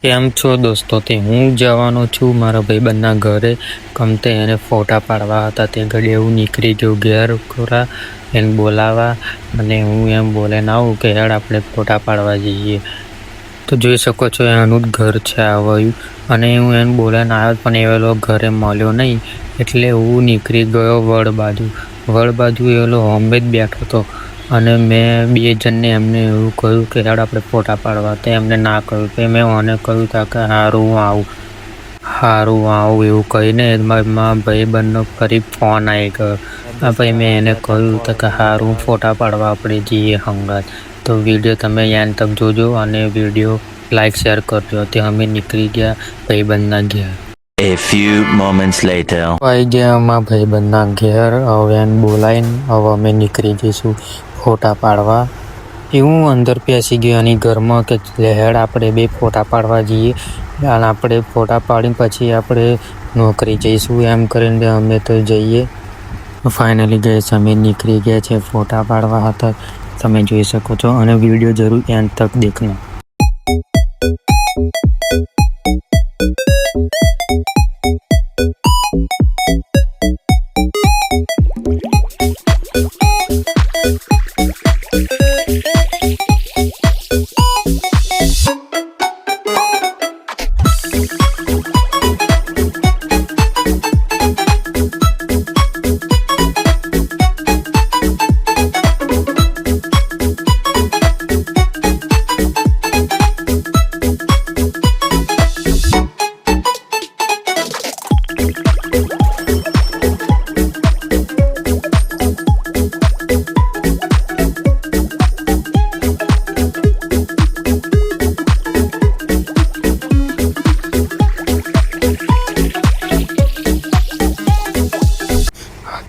કેમ છો દોસ્તો? તે હું જવાનો છું મારા ભાઈબંધના ઘરે. ગમતે એને ફોટા પાડવા હતા. તે ઘડી એવું નીકળી ગયું ઘેર ખોરા એને બોલાવા, અને હું એમ બોલે ના આવું કે હેડ આપણે ફોટા પાડવા જઈએ. તો જોઈ શકો છો એનું જ ઘર છે આવ્યું, અને હું એને બોલાને આવ્યો પણ એવેલો ઘરે મળ્યો નહીં, એટલે હું નીકળી ગયો વડ બાજુ એવેલો હોમે જ બેઠો હતો. અને મેં બે જણને એમને એવું કહ્યું કે હેડ આપણે ફોટા પાડવા. તો એમને ના કહ્યું. તો મેં મને કહ્યું કે સારું આવું એવું કહીને મારા ભાઈબંધનો ફરી ફોન આવી ગયો. પછી મેં એને કહ્યું કે સારું ફોટા પાડવા આપણે જઈએ હંગાત. તો વિડીયો તમે યાદ તક જોજો અને વિડીયો લાઈક શેર કરજો. તે અમે નીકળી ગયા ભાઈબંધના ઘેર. A few moments later. આવી ગયા અમારા ભાઈબંધના ઘેર. હવે એને બોલાવીને હવે અમે નીકળી જઈશું ફોટા પાડવા. એવું અંદર પેસી ગયો એની ઘરમાં કે હેડ આપણે બે ફોટા પાડવા જઈએ, અને આપણે ફોટા પાડીને પછી આપણે નોકરી જઈશું એમ કરીને અમે તો જઈએ. ફાઇનલી ગઈ અમે નીકળી ગયા છે ફોટા પાડવા હતા. તમે જોઈ શકો છો, અને વિડીયો જરૂર એન્ડ તક દેખના.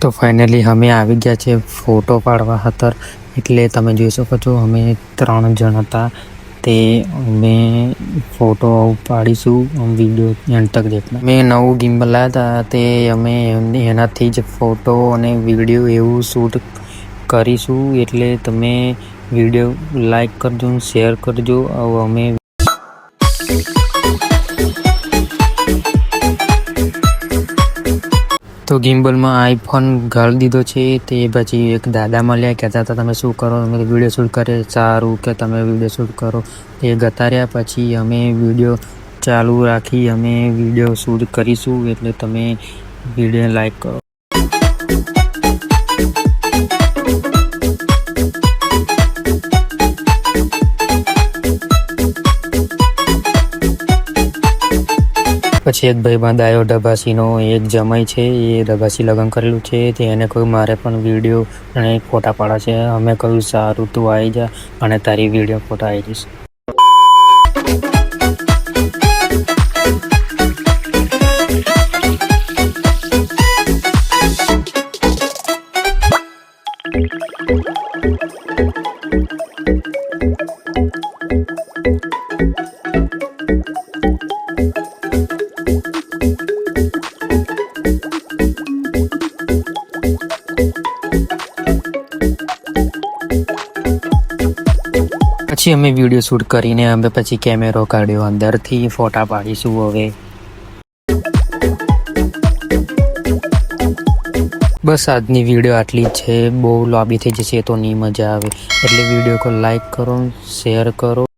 તો ફાઇનલી અમે આવી ગયા છે ફોટો પાડવા હતા. એટલે તમે જોઈ શકો છો અમે 3 જણ હતા. તે અમે ફોટો પાડીશું. વિડીયો એન્ડ તક દેખના. મેં નવું ગિમ્બલ લાવ્યા હતા. તે અમે એનાથી જ ફોટો અને વિડીયો એવું શૂટ કરીશું. એટલે તમે વિડીયો લાઈક કરજો, શેર કરજો. અમે તો ગિમ્બલમાં આઈફોન ઘાલી દીધો છે. તે પછી એક દાદા મળ્યા, કહેતા હતા તમે શું કરો? અમે વિડીયો શૂટ કરે. સારું કે તમે વિડીયો શૂટ કરો. તે જતા રહ્યા. પછી અમે વિડીયો ચાલુ રાખી અમે વિડીયો શૂટ કરીશું. એટલે તમે વિડીયો લાઈક કરો. પછી એક ભાઈબંધ આવ્યો ડબાસીનો, એક જમાઈ છે એ ડબાસી લગ્ન કરેલું છે. તે એને કહ્યું મારે પણ વિડીયો અને ફોટા પાડવા છે. અમે કહ્યું સારું તું આવી જા અને તારી વિડીયો ફોટા આવી જઈશ. પછી અમે વિડીયો શૂટ કરીને અમે પછી કેમેરો કાઢ્યો, અંદરથી ફોટા પાડીશું. હવે બસ આજની વિડીયો આટલી જ છે. બહુ લાંબી થઈ જશે તો નહીં મજા આવે. એટલે વિડીયો કો લાઈક કરો, શેર કરો.